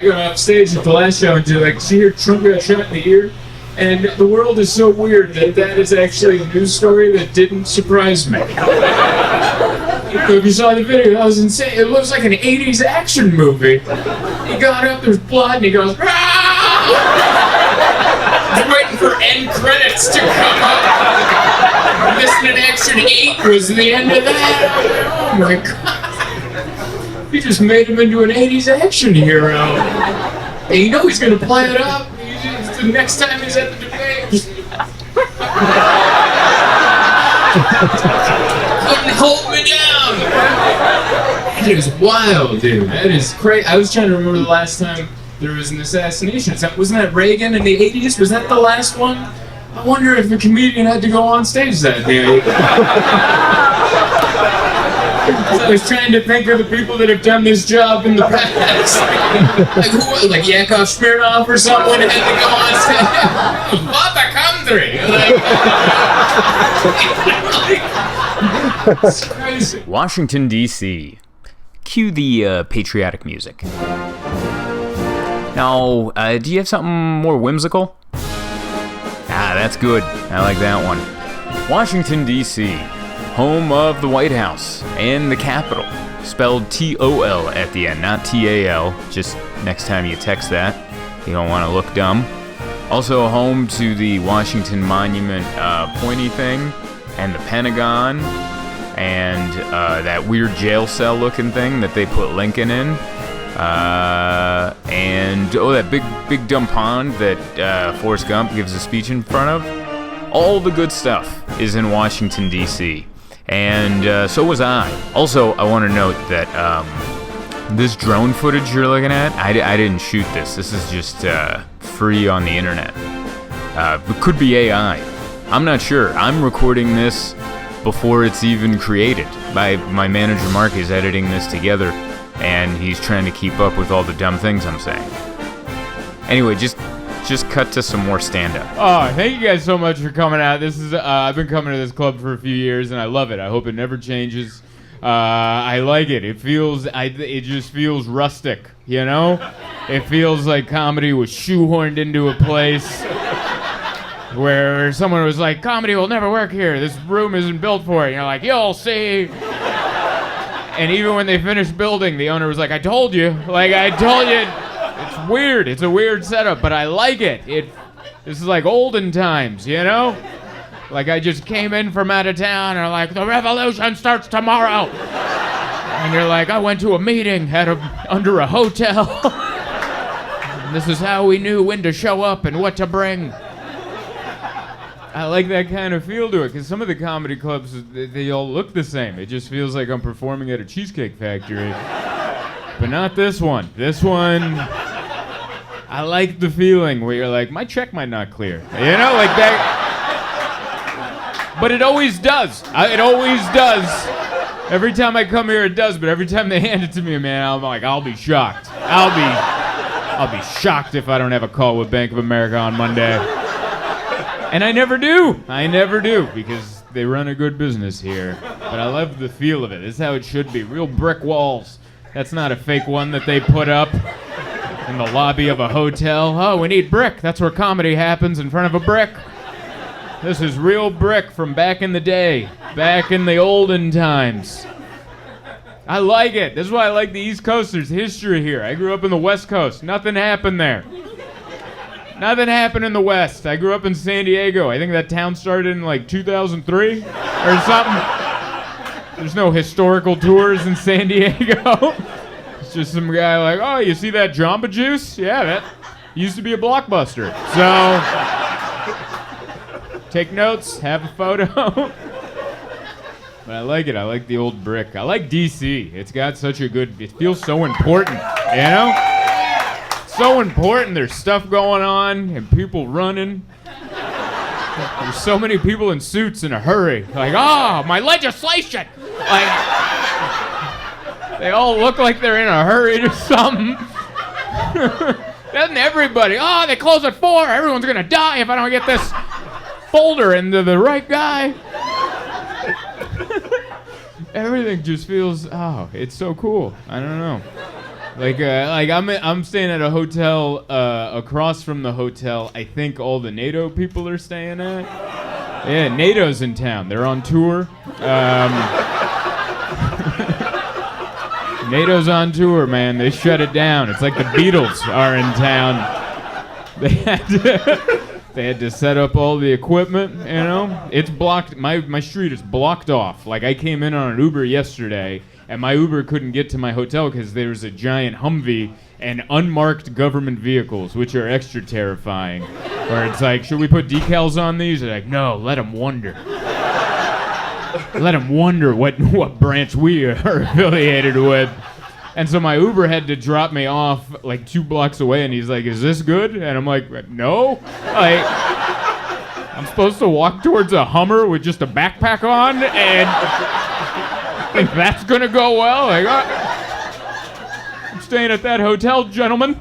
Going off stage at the last show and do like, see your Trump got shot in the ear? And the world is so weird that that is actually a news story that didn't surprise me. If you saw the video, that was insane. It looks like an 80s action movie. He got up, there's blood, and he goes, "Ah!" I was waiting for end credits to come up. Missing in Action 8 was the end of that. Oh my god. He just made him into an 80s action hero. And you know he's gonna play it up. The next time he's at the debate. Couldn't hold me down. That is wild, dude. That is crazy. I was trying to remember the last time there was an assassination. Wasn't that Reagan in the 80s? Was that the last one? I wonder if a comedian had to go on stage that day. I was trying to think of the people that have done this job in the past. Like who? Like Yakov Smirnoff or someone had to go on stage. What a country! It's crazy. Washington, D.C. Cue the patriotic music. Now, do you have something more whimsical? Ah, that's good. I like that one. Washington, D.C., home of the White House and the Capitol. Spelled T-O-L at the end, not T-A-L. Just next time you text that, you don't want to look dumb. Also home to the Washington Monument pointy thing, and the Pentagon, and that weird jail cell looking thing that they put Lincoln in. And that big dumb pond that Forrest Gump gives a speech in front of. All the good stuff is in Washington, D.C. And so was I. Also, I want to note that this drone footage you're looking at, I didn't shoot this. This is just free on the internet. It could be AI. I'm not sure. I'm recording this before it's even created. My manager Mark is editing this together, and he's trying to keep up with all the dumb things I'm saying. Anyway, just cut to some more stand-up. Oh, thank you guys so much for coming out. This is I've been coming to this club for a few years, and I love it. I hope it never changes. I like it. It just feels rustic, you know? It feels like comedy was shoehorned into a place where someone was like, comedy will never work here. This room isn't built for it. And you're like, you'll see. And even when they finished building, the owner was like, I told you. Like, I told you. It's weird. It's a weird setup, but I like it. This is like olden times, you know? Like I just came in from out of town and like, the revolution starts tomorrow. And you're like, I went to a meeting under a hotel. And this is how we knew when to show up and what to bring. I like that kind of feel to it, because some of the comedy clubs, they all look the same. It just feels like I'm performing at a Cheesecake Factory. But not this one. This one, I like the feeling where you're like, my check might not clear. You know, like that. But it always does. It always does. Every time I come here, it does. But every time they hand it to me, man, I'm like, I'll be shocked. I'll be shocked if I don't have a call with Bank of America on Monday. And I never do. Because they run a good business here. But I love the feel of it. This is how it should be. Real brick walls. That's not a fake one that they put up in the lobby of a hotel. Oh, we need brick. That's where comedy happens, in front of a brick. This is real brick from back in the day. Back in the olden times. I like it. This is why I like the East Coast. There's history here. I grew up in the West Coast. Nothing happened there. Nothing happened in the West. I grew up in San Diego. I think that town started in like 2003 or something. There's no historical tours in San Diego. It's just some guy like, oh, you see that Jamba Juice? Yeah, that used to be a Blockbuster. So, take notes, have a photo. But I like it. I like the old brick. I like D.C. It's got such a good, it feels so important, you know? So important. There's stuff going on and people running. There's so many people in suits in a hurry. Like, oh, my legislation! Like, they all look like they're in a hurry to something. Doesn't everybody? Oh, they close at 4. Everyone's gonna die if I don't get this folder into the right guy. Everything just feels, oh, it's so cool. I don't know. Like I'm staying at a hotel across from the hotel. I think all the NATO people are staying at. Yeah, NATO's in town. They're on tour. NATO's on tour, man. They shut it down. It's like the Beatles are in town. They had to set up all the equipment, you know? It's blocked. My street is blocked off. Like, I came in on an Uber yesterday, and my Uber couldn't get to my hotel because there's a giant Humvee and unmarked government vehicles, which are extra terrifying. Where it's like, should we put decals on these? They're like, no, let them wonder. Let them wonder what branch we are affiliated with. And so my Uber had to drop me off like 2 blocks away, and he's like, is this good? And I'm like, no. Like, I'm supposed to walk towards a Hummer with just a backpack on, and think that's gonna go well? Like, I'm staying at that hotel, gentlemen.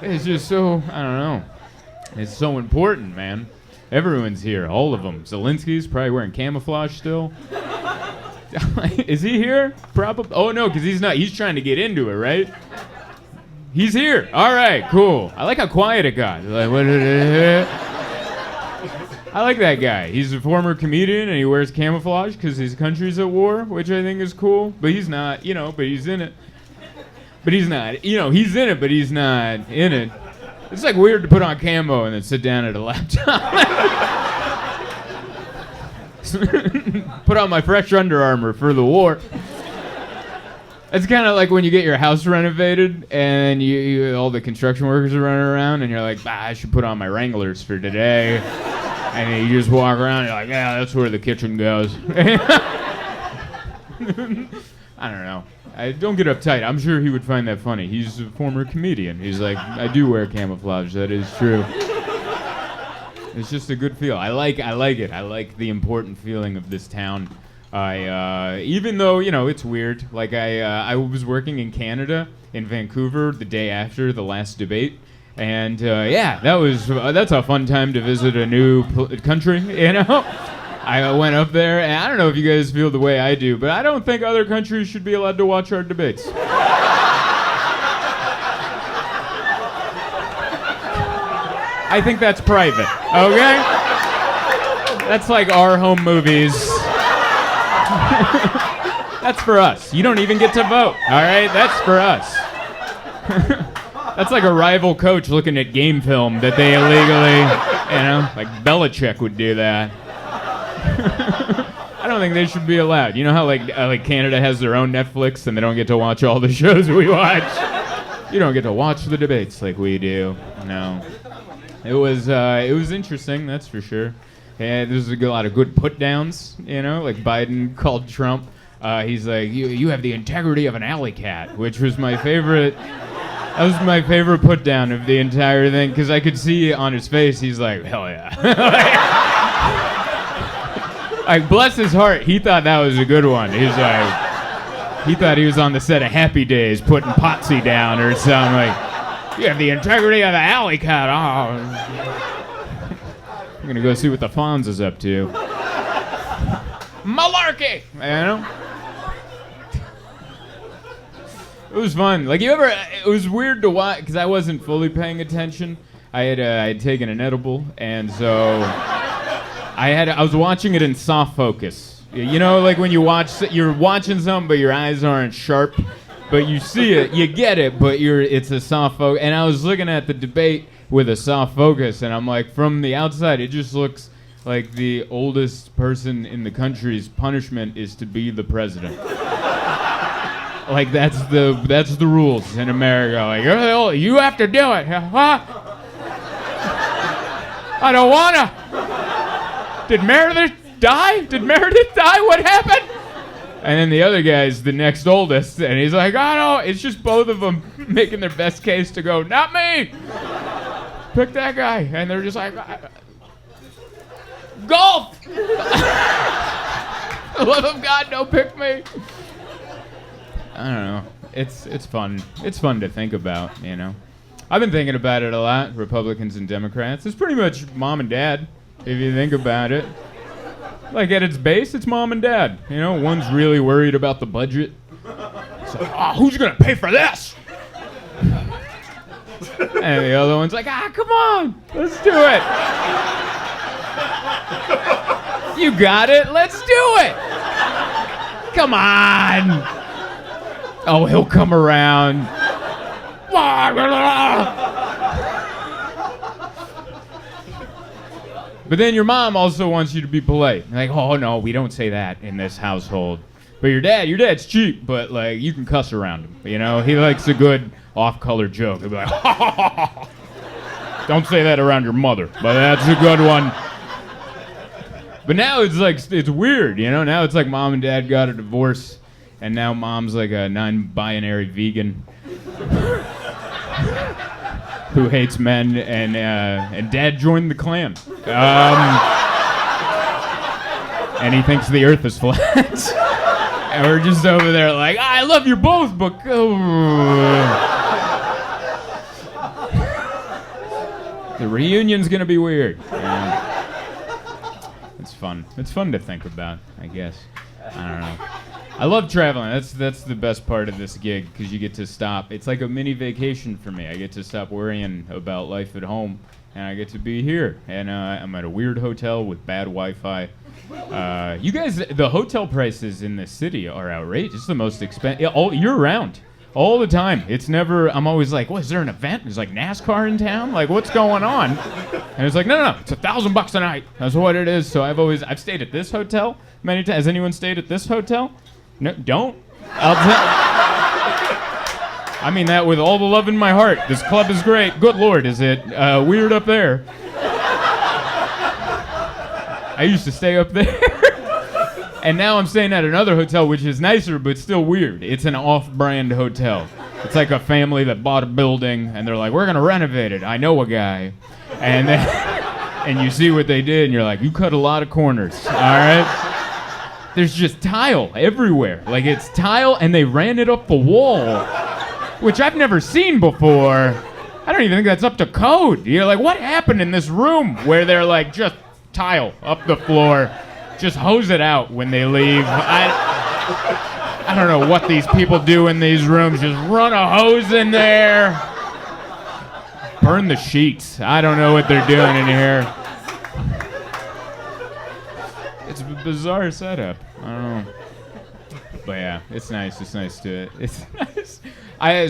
It's just so, I don't know. It's so important, man. Everyone's here, all of them. Zelensky's probably wearing camouflage still. Is he here? Probably. Oh no, because he's not. He's trying to get into it, right? He's here. All right, cool. I like how quiet it got. Like, I like that guy. He's a former comedian and he wears camouflage because his country's at war, which I think is cool. But he's not, you know. But he's in it. But he's not. You know, he's in it, but he's not in it. It's like weird to put on camo and then sit down at a laptop. Put on my fresh Under Armour for the war. It's kind of like when you get your house renovated and you all the construction workers are running around and you're like, I should put on my Wranglers for today. And then you just walk around and you're like, yeah, that's where the kitchen goes. I don't know. Don't get uptight. I'm sure he would find that funny. He's a former comedian. He's like, I do wear camouflage. That is true. It's just a good feel. I like it. I like the important feeling of this town. Even though, you know, it's weird. Like I was working in Canada, in Vancouver, the day after the last debate. And yeah, that's a fun time to visit a new country, you know? I went up there, and I don't know if you guys feel the way I do, but I don't think other countries should be allowed to watch our debates. I think that's private, okay? That's like our home movies. That's for us. You don't even get to vote, all right? That's for us. That's like a rival coach looking at game film that they illegally, you know, like Belichick would do that. I don't think they should be allowed. You know how like Canada has their own Netflix and they don't get to watch all the shows we watch? You don't get to watch the debates like we do. No. It was interesting, that's for sure. And there's a lot of good put-downs, you know, like Biden called Trump. He's like, you have the integrity of an alley cat, which was my favorite. That was my favorite put-down of the entire thing, because I could see on his face, he's like, hell yeah. Like, bless his heart, he thought that was a good one. He's like, he thought he was on the set of Happy Days putting Potsy down or something. Like, you have the integrity of the alley cat. Oh. I'm gonna go see what the Fonz is up to. Malarkey! You know? It was fun. Like, it was weird to watch, because I wasn't fully paying attention. I had taken an edible, and so I was watching it in soft focus. You know, like when you're watching something, but your eyes aren't sharp, but you see it, you get it, but it's a soft focus. And I was looking at the debate with a soft focus, and I'm like, from the outside, it just looks like the oldest person in the country's punishment is to be the president. Like, that's the rules in America. Like, oh, you have to do it. Huh? I don't wanna. Did Meredith die? What happened? And then the other guy's the next oldest, and he's like, oh no, it's just both of them making their best case to go, not me. Pick that guy. And they're just like, golf. For the love of God, don't pick me. I don't know. It's fun. It's fun to think about, you know. I've been thinking about it a lot, Republicans and Democrats. It's pretty much mom and dad, if you think about it. Like, at its base, it's mom and dad. You know, one's really worried about the budget. It's like, oh, who's gonna pay for this? And the other one's like, come on, let's do it. You got it, let's do it. Come on. Oh, he'll come around. But then your mom also wants you to be polite. Like, oh no, we don't say that in this household. But your dad's cheap, but like you can cuss around him. You know, he likes a good off-color joke. He'll be like, don't say that around your mother, but that's a good one. But now it's weird, you know. Now it's like mom and dad got a divorce, and now mom's like a non-binary vegan who hates men, and dad joined the Klan. And he thinks the Earth is flat. And we're just over there like, I love you both, but the reunion's gonna be weird. It's fun. It's fun to think about, I guess. I don't know. I love traveling. That's the best part of this gig, because you get to stop. It's like a mini vacation for me. I get to stop worrying about life at home, and I get to be here. And I'm at a weird hotel with bad Wi-Fi. You guys, the hotel prices in this city are outrageous. It's the most expensive all year round, all the time. It's never. I'm always like, what, is there an event? There's like NASCAR in town. Like, what's going on? And it's like, no, it's $1,000 a night. That's what it is. So I've stayed at this hotel many times. Has anyone stayed at this hotel? No, don't. I mean that with all the love in my heart. This club is great. Good Lord, is it weird up there? I used to stay up there. And now I'm staying at another hotel, which is nicer, but still weird. It's an off-brand hotel. It's like a family that bought a building, and they're like, we're going to renovate it. I know a guy. And you see what they did, and you're like, you cut a lot of corners, all right? There's just tile everywhere. Like, it's tile, and they ran it up the wall, which I've never seen before. I don't even think that's up to code. You're like, what happened in this room where they're like, just tile up the floor, just hose it out when they leave? I don't know what these people do in these rooms. Just run a hose in there. Burn the sheets. I don't know what they're doing in here. It's a bizarre setup. I don't know. But yeah, it's nice. It's nice.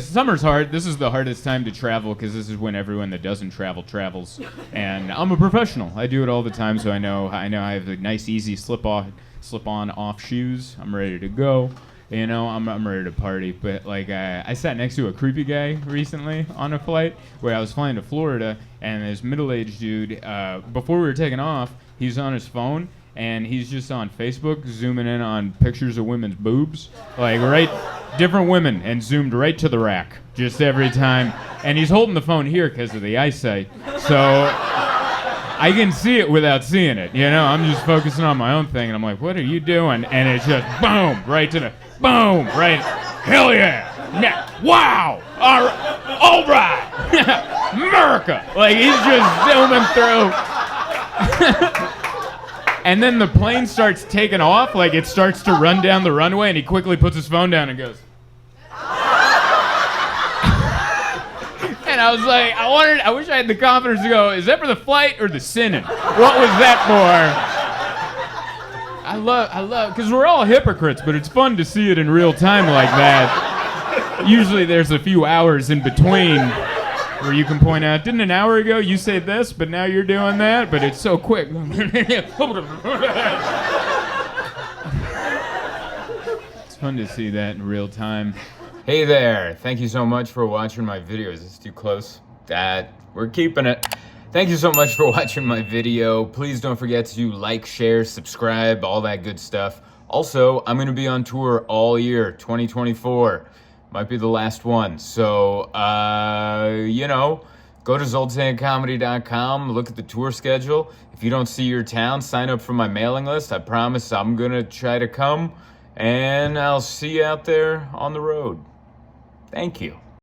Summer's hard. This is the hardest time to travel, because this is when everyone that doesn't travel travels. And I'm a professional. I do it all the time, so I know I have a nice, easy slip-on off shoes. I'm ready to go. You know, I'm ready to party. But like, I sat next to a creepy guy recently on a flight where I was flying to Florida, and this middle-aged dude, before we were taking off, he's on his phone, and he's just on Facebook zooming in on pictures of women's boobs, like different women, and zoomed right to the rack just every time. And he's holding the phone here because of the eyesight, so I can see it without seeing it. You know, I'm just focusing on my own thing, and I'm like, what are you doing? And it's just boom, right to the boom, right. Hell yeah, wow, all right, America. Like, he's just zooming through. And then the plane starts taking off, like it starts to run down the runway, and he quickly puts his phone down and goes. And I was like, I wish I had the confidence to go, is that for the flight or the sinning? What was that for? I love, because we're all hypocrites, but it's fun to see it in real time like that. Usually there's a few hours in between where you can point out, didn't an hour ago you say this, but now you're doing that? But it's so quick. It's fun to see that in real time. Hey there, thank you so much for watching my video. Is this too close? We're keeping it. Thank you so much for watching my video. Please don't forget to like, share, subscribe, all that good stuff. Also, I'm gonna be on tour all year, 2024. Might be the last one. So, you know, go to zoltancomedy.com, look at the tour schedule. If you don't see your town, sign up for my mailing list. I promise I'm gonna try to come, and I'll see you out there on the road. Thank you.